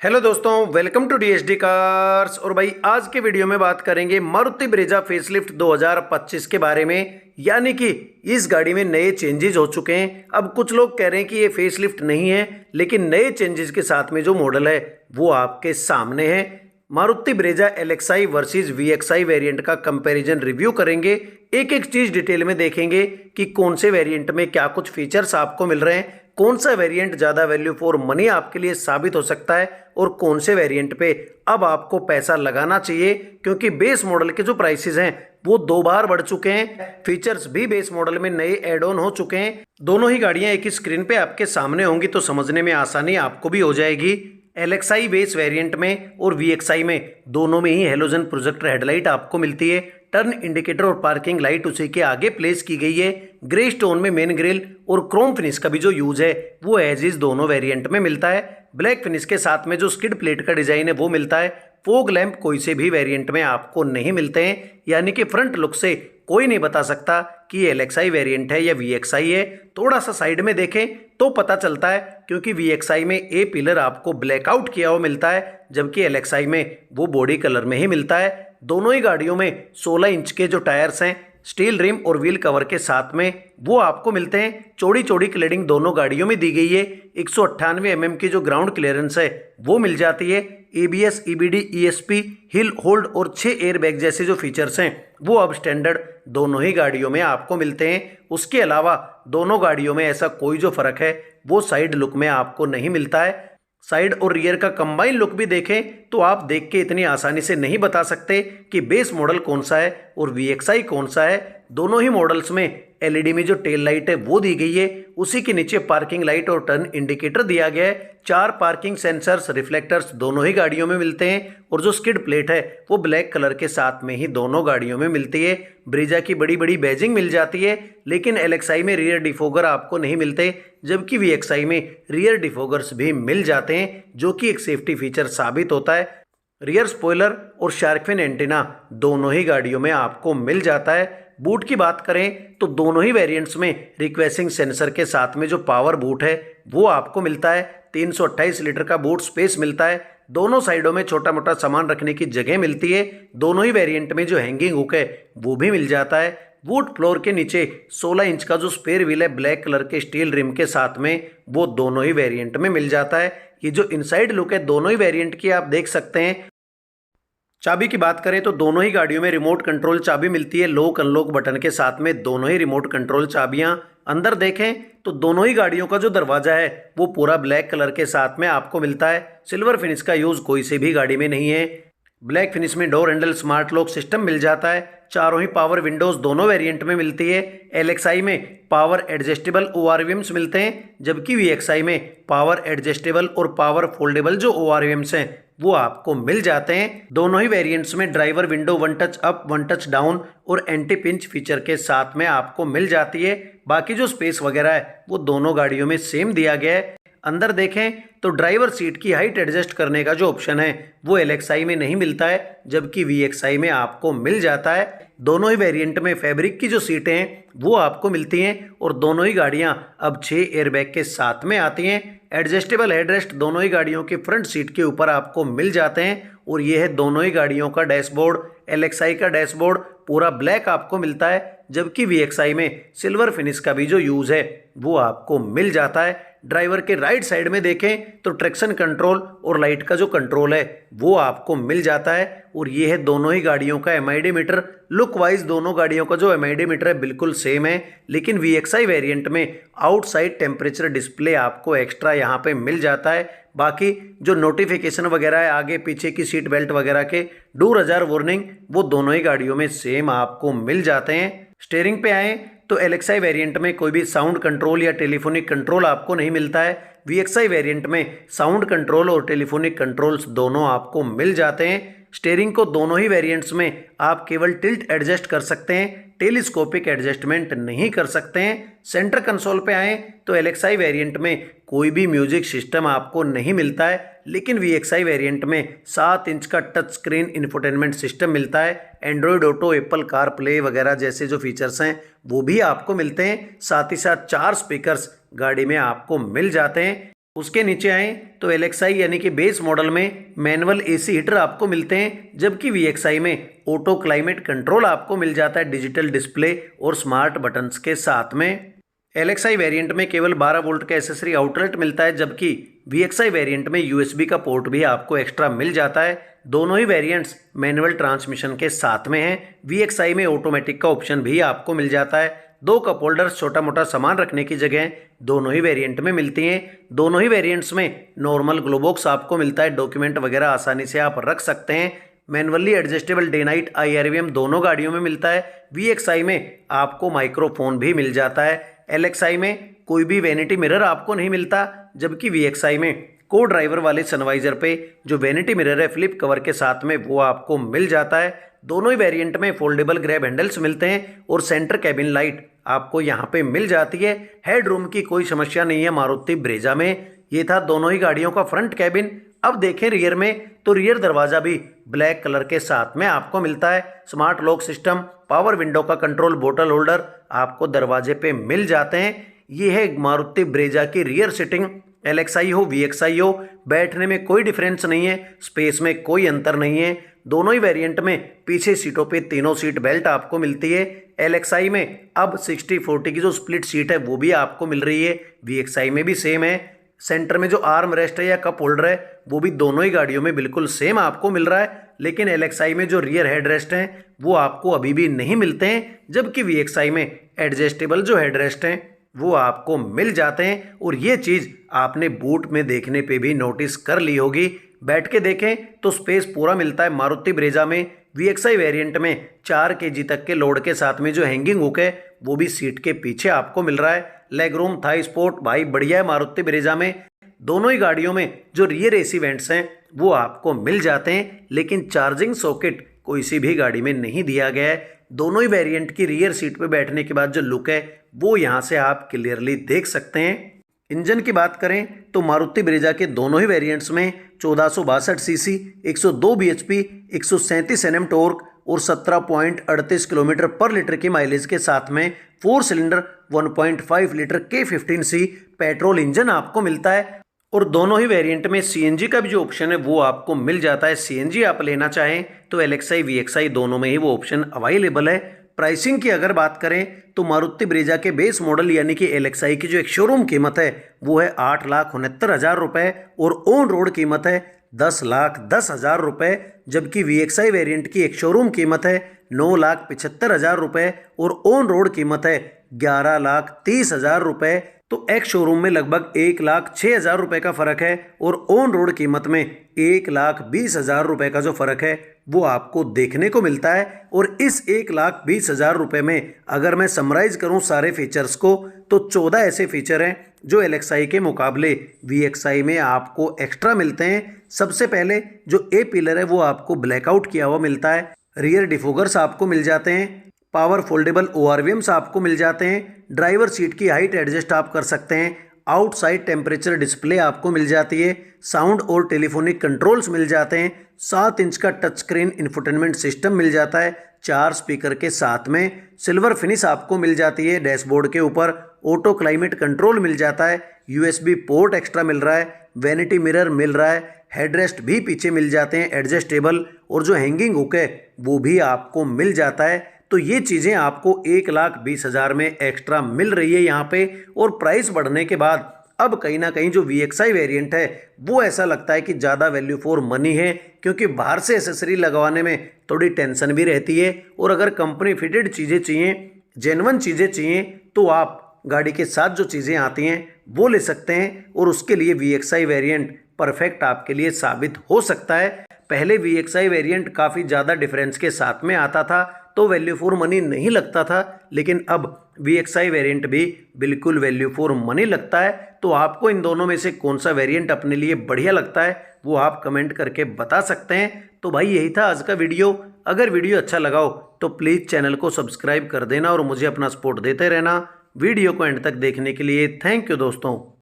Hello दोस्तों, welcome to DSD cars. और भाई आज के वीडियो में बात करेंगे मारुति ब्रेजा फेसलिफ्ट 2025 के बारे में। यानी कि इस गाड़ी में नए चेंजेस हो चुके हैं। अब कुछ लोग कह रहे हैं कि ये फेसलिफ्ट नहीं है, लेकिन नए चेंजेस के साथ में जो मॉडल है वो आपके सामने है। Maruti Brezza LXI versus VXi variant का कंपैरिजन रिव्यू करेंगे। एक एक चीज डिटेल में देखेंगे कि कौन से वेरिएंट में क्या कुछ फीचर्स आपको मिल रहे हैं, कौन सा वेरिएंट ज़्यादा वैल्यू फॉर मनी आपके लिए साबित हो सकता है और कौन से वेरिएंट पे अब आपको पैसा लगाना चाहिए, क्योंकि बेस मॉडल के जो प्राइसेस हैं वो 2 बार बढ़ चुके हैं। फीचर्स भी बेस मॉडल में नए एड ऑन हो चुके हैं। दोनों ही गाड़ियां एक ही स्क्रीन पे आपके सामने होंगी तो समझने में आसानी आपको भी हो जाएगी। एलएक्सआई बेस वेरिएंट में और वीएक्सआई में दोनों में ही हेलोजन प्रोजेक्टर हेडलाइट आपको मिलती है। टर्न इंडिकेटर और पार्किंग लाइट उसी के आगे प्लेस की गई है। ग्रे स्टोन में मेन ग्रिल और क्रोम फिनिश का भी जो यूज है वो एज इज दोनों वेरिएंट में मिलता है। ब्लैक फिनिश के साथ में जो स्किड प्लेट का डिजाइन है वो मिलता है। फोग लैंप कोई से भी वेरिएंट में आपको नहीं मिलते हैं, यानी कि फ्रंट लुक से कोई नहीं बता सकता कि ये एलएक्सआई वेरिएंट है या वीएक्सआई है। थोड़ा सा साइड में देखें तो पता चलता है, क्योंकि वीएक्सआई में ए पिलर आपको ब्लैकआउट किया हुआ मिलता है, जबकि एलएक्सआई में वो बॉडी कलर में ही मिलता है। दोनों ही गाड़ियों में 16 इंच के जो टायर्स हैं स्टील रिम और व्हील कवर के साथ में वो आपको मिलते हैं। चौड़ी चौड़ी क्लेडिंग दोनों गाड़ियों में दी गई है। 198 mm की जो ग्राउंड क्लियरेंस है वो मिल जाती है। ABS, EBD, ESP, hill hold और 6 एयरबैग जैसे जो फीचर्स हैं वो अब स्टैंडर्ड दोनों ही गाड़ियों में आपको मिलते हैं। उसके अलावा दोनों गाड़ियों में ऐसा कोई जो फर्क है वो साइड लुक में आपको नहीं मिलता है। साइड और रियर का कंबाइन लुक भी देखें तो आप देख के इतनी आसानी से नहीं बता सकते कि बेस मॉडल कौन सा है और वीएक्सआई कौन सा है। दोनों ही मॉडल्स में एलईडी में जो टेल लाइट है वो दी गई है। उसी के नीचे पार्किंग लाइट और टर्न इंडिकेटर दिया गया है। 4 पार्किंग सेंसर्स रिफ्लेक्टर्स दोनों ही गाड़ियों में मिलते हैं और जो स्किड प्लेट है वो ब्लैक कलर के साथ में ही दोनों गाड़ियों में मिलती है। ब्रेजा की बड़ी बड़ी बैजिंग मिल जाती है, लेकिन एलएक्सआई में रियर डिफोगर आपको नहीं मिलते, जबकि वीएक्सआई में रियर डिफोगर्स भी मिल जाते हैं, जो कि एक सेफ्टी फीचर साबित होता है। रियर स्पॉइलर और शार्क फिन एंटीना दोनों ही गाड़ियों में आपको मिल जाता है। बूट की बात करें तो दोनों ही वेरिएंट्स में रिक्वेसिंग सेंसर के साथ में जो पावर बूट है वो आपको मिलता है। 328 लीटर का बूट स्पेस मिलता है। दोनों साइडों में छोटा मोटा सामान रखने की जगह मिलती है। दोनों ही वेरिएंट में जो हैंगिंग हुक है वो भी मिल जाता है। बूट फ्लोर के नीचे 16 इंच का जो स्पेयर व्हील है ब्लैक कलर के स्टील रिम के साथ में वो दोनों ही वेरिएंट में मिल जाता है। ये जो इनसाइड लुक है दोनों ही वेरिएंट की आप देख सकते हैं। चाबी की बात करें तो दोनों ही गाड़ियों में रिमोट कंट्रोल चाबी मिलती है। लॉक अनलॉक बटन के साथ में दोनों ही रिमोट कंट्रोल चाबियां। अंदर देखें तो दोनों ही गाड़ियों का जो दरवाजा है वो पूरा ब्लैक कलर के साथ में आपको मिलता है। सिल्वर फिनिश का यूज कोई से भी गाड़ी में नहीं है। ब्लैक फिनिश में door handle smart lock system मिल जाता है। चारों ही पावर विंडोज दोनों वेरिएंट में मिलती है। एलएक्सआई में पावर एडजस्टेबल ओआरवीएम्स मिलते हैं, जबकि वीएक्सआई में पावर एडजस्टेबल और पावर फोल्डेबल जो ओआरवीएम्स हैं वो आपको मिल जाते हैं। दोनों ही वेरिएंट्स में driver window 1 touch up 1 touch down और एंटी पिंच फीचर के साथ में आपको मिल जाती है। बाकी जो स्पेस वगैरह है वो दोनों गाड़ियों में सेम दिया गया है। अंदर देखें तो ड्राइवर सीट की हाइट एडजस्ट करने का जो ऑप्शन है वो एलएक्सआई में नहीं मिलता है, जबकि वीएक्सआई में आपको मिल जाता है। दोनों ही वेरिएंट में फैब्रिक की जो सीटें हैं वो आपको मिलती हैं और दोनों ही गाड़ियां अब 6 एयरबैग के साथ में आती हैं। एडजस्टेबल हेडरेस्ट दोनों ही गाड़ियों के फ्रंट सीट के ऊपर आपको मिल जाते हैं और ये है दोनों ही गाड़ियों का डैशबोर्ड। एलएक्सआई का डैशबोर्ड पूरा ब्लैक आपको मिलता है, जबकि वीएक्सआई में सिल्वर फिनिश का भी जो यूज है वो आपको मिल जाता है। ड्राइवर के राइट साइड में देखें तो ट्रैक्शन कंट्रोल और लाइट का जो कंट्रोल है वो आपको मिल जाता है और ये है दोनों ही गाड़ियों का एमआईडी मीटर। लुक वाइज दोनों गाड़ियों का जो एमआईडी मीटर है बिल्कुल सेम है, लेकिन वीएक्सआई वेरिएंट में आउटसाइड टेम्परेचर डिस्प्ले आपको एक्स्ट्रा यहाँ पे मिल जाता है। बाकी जो नोटिफिकेशन वगैरह है आगे पीछे की सीट बेल्ट वगैरह के डूर हजार वार्निंग वो दोनों ही गाड़ियों में सेम आपको मिल जाते हैं। स्टीयरिंग पे आए तो एलएक्सआई वेरिएंट में कोई भी साउंड कंट्रोल या टेलीफोनिक कंट्रोल आपको नहीं मिलता है। वीएक्सआई वेरिएंट में साउंड कंट्रोल और टेलीफोनिक कंट्रोल्स दोनों आपको मिल जाते हैं। स्टीयरिंग को दोनों ही वेरिएंट्स में आप केवल टिल्ट एडजस्ट कर सकते हैं, टेलीस्कोपिक एडजस्टमेंट नहीं कर सकते हैं। सेंटर कंसोल पे आए तो एलएक्सआई वेरिएंट में कोई भी म्यूजिक सिस्टम आपको नहीं मिलता है, लेकिन वीएक्सआई वेरिएंट में 7 इंच का टच स्क्रीन इंफोटेनमेंट सिस्टम मिलता है। Android auto, Apple car play वगैरह जैसे जो फीचर्स हैं वो भी आपको मिलते हैं। साथ ही साथ 4 स्पीकर्स गाड़ी में आपको मिल जाते हैं। उसके नीचे आए तो LXI यानी कि बेस मॉडल में मैनुअल AC हीटर आपको मिलते हैं, जबकि VXI में ऑटो क्लाइमेट कंट्रोल आपको मिल जाता है डिजिटल डिस्प्ले और स्मार्ट बटन्स के साथ में। LXI वेरिएंट में केवल 12 वोल्ट का एसेसरी आउटलेट मिलता है, जबकि VXI वेरिएंट में USB का पोर्ट भी आपको एक्स्ट्रा मिल जाता है। दोनों ही वेरिएंट्स मैनुअल ट्रांसमिशन के साथ में हैं। VXI में ऑटोमेटिक का ऑप्शन भी आपको मिल जाता है। 2 कप होल्डर्स छोटा मोटा सामान रखने की जगह दोनों ही वेरिएंट में मिलती हैं। दोनों ही वेरिएंट्स में नॉर्मल ग्लोबॉक्स आपको मिलता है, डॉक्यूमेंट वगैरह आसानी से आप रख सकते हैं। Manually adjustable day night IRVM दोनों गाड़ियों में मिलता है। VXI में आपको माइक्रोफोन भी मिल जाता है। LXI में कोई भी वैनिटी मिरर आपको नहीं मिलता, जबकि VXI में को ड्राइवर वाले सनवाइजर पे जो वैनिटी मिरर है फ्लिप कवर के साथ में वो आपको मिल जाता है। दोनों ही वेरिएंट में फोल्डेबल ग्रैब हैंडल्स मिलते हैं और सेंटर कैबिन लाइट आपको यहाँ पे मिल जाती है। हेड रूम की कोई समस्या नहीं है मारुति ब्रेजा में। ये था दोनों ही गाड़ियों का फ्रंट कैबिन। अब देखें रियर में तो रियर दरवाजा भी ब्लैक कलर के साथ में आपको मिलता है। Smart lock system, power window का कंट्रोल, बोतल होल्डर आपको दरवाजे पे मिल जाते हैं। ये है मारुति ब्रेजा की रियर सीटिंग। LXI हो VXI हो, बैठने में कोई डिफरेंस नहीं है, स्पेस में कोई अंतर नहीं है। दोनों ही वेरिएंट में पीछे सीटों पे तीनों सीट बेल्ट आपको मिलती है। LXI में अब 60-40 की जो स्प्लिट सीट है वो भी आपको मिल रही है। VXI में भी सेम है। सेंटर में जो आर्म रेस्ट है या कप होल्डर है वो भी दोनों ही गाड़ियों में बिल्कुल सेम आपको मिल रहा है, लेकिन LXI में जो रियर हेड रेस्ट हैं वो आपको अभी भी नहीं मिलते हैं, जबकि VXI में एडजस्टेबल जो हेड रेस्ट हैं वो आपको मिल जाते हैं। और ये चीज़ आपने बूट में देखने पे भी नोटिस कर ली होगी। बैठ के देखें तो स्पेस पूरा मिलता है मारुति ब्रेजा में। VXI वेरिएंट में 4 kg तक के लोड के साथ में जो हैंगिंग हुक है वो भी सीट के पीछे आपको मिल रहा है। लेग रूम, थाई स्पोर्ट भाई बढ़िया है मारुति ब्रेजा में। दोनों ही गाड़ियों में जो रियर AC वेंट्स हैं वो आपको मिल जाते हैं, लेकिन चार्जिंग सॉकेट कोई सी भी गाड़ी में नहीं दिया गया है। दोनों ही वेरिएंट की रियर सीट पे बैठने के बाद जो लुक है वो यहाँ से आप क्लियरली देख सकते हैं। इंजन की बात करें तो मारुति ब्रेजा के दोनों ही वेरिएंट्स में 1462 सीसी, 102 bhp, 137 Nm टॉर्क और 17.38 किलोमीटर पर लीटर की माइलेज के साथ में 4 cylinder 1.5 litre K15C petrol engine आपको मिलता है। और दोनों ही वेरिएंट में CNG का भी जो ऑप्शन है वो आपको मिल जाता है। CNG आप लेना चाहें तो LXI VXI दोनों में ही वो ऑप्शन अवेलेबल है। प्राइसिंग की अगर बात करें तो मारुति ब्रेजा के बेस मॉडल यानी कि LXI की जो एक शोरूम कीमत है वो है 8,69,000 रुपये और ऑन रोड कीमत है 10,10,000 रुपये, जबकि VXI वेरिएंट की एक शोरूम कीमत है 9,75,000 रुपये और ऑन रोड कीमत है 11,30,000 रुपये। तो एक्स शोरूम में लगभग 1,06,000 रुपये का फर्क है और ऑन रोड कीमत में 1,20,000 रुपये का जो फर्क है वो आपको देखने को मिलता है। और इस 1,20,000 रुपये में अगर मैं समराइज करूं सारे फीचर्स को तो 14 ऐसे फीचर हैं जो LXI के मुकाबले VXI में आपको एक्स्ट्रा मिलते हैं। सबसे पहले जो A पिलर है वो आपको ब्लैकआउट किया हुआ मिलता है। रियर डिफोगर्स आपको मिल जाते हैं। पावर फोल्डेबल ORVMs आपको मिल जाते हैं। ड्राइवर सीट की हाइट एडजस्ट आप कर सकते हैं। आउटसाइड टेम्परेचर डिस्प्ले आपको मिल जाती है। साउंड और टेलीफोनिक कंट्रोल्स मिल जाते हैं। 7 इंच का टच स्क्रीन इंफोटेनमेंट सिस्टम मिल जाता है 4 स्पीकर के साथ में। सिल्वर फिनिश आपको मिल जाती है डैशबोर्ड के ऊपर। ऑटो क्लाइमेट कंट्रोल मिल जाता है। USB पोर्ट एक्स्ट्रा मिल रहा है। वैनिटी मिरर मिल रहा है। हेडरेस्ट भी पीछे मिल जाते हैं एडजस्टेबल, और जो हैंगिंग हुक है वो भी आपको मिल जाता है। तो ये चीज़ें आपको 1,20,000 में एक्स्ट्रा मिल रही है यहाँ पे। और प्राइस बढ़ने के बाद अब कहीं ना कहीं जो VXI वेरिएंट है वो ऐसा लगता है कि ज़्यादा वैल्यू फॉर मनी है, क्योंकि बाहर से एसेसरी लगवाने में थोड़ी टेंशन भी रहती है। और अगर कंपनी फिटेड चीज़ें चाहिए, जेन्युइन चीज़ें चाहिए, तो आप गाड़ी के साथ जो चीज़ें आती हैं वो ले सकते हैं। और उसके लिए VXI वेरिएंट परफेक्ट आपके लिए साबित हो सकता है। पहले VXI वेरिएंट काफ़ी ज़्यादा डिफरेंस के साथ में आता था तो वैल्यू फॉर मनी नहीं लगता था, लेकिन अब VXI वेरिएंट भी बिल्कुल वैल्यू फॉर मनी लगता है। तो आपको इन दोनों में से कौन सा वेरिएंट अपने लिए बढ़िया लगता है वो आप कमेंट करके बता सकते हैं। तो भाई यही था आज का वीडियो। अगर वीडियो अच्छा लगा हो तो प्लीज़ चैनल को सब्सक्राइब कर देना और मुझे अपना सपोर्ट देते रहना। वीडियो को एंड तक देखने के लिए थैंक यू दोस्तों।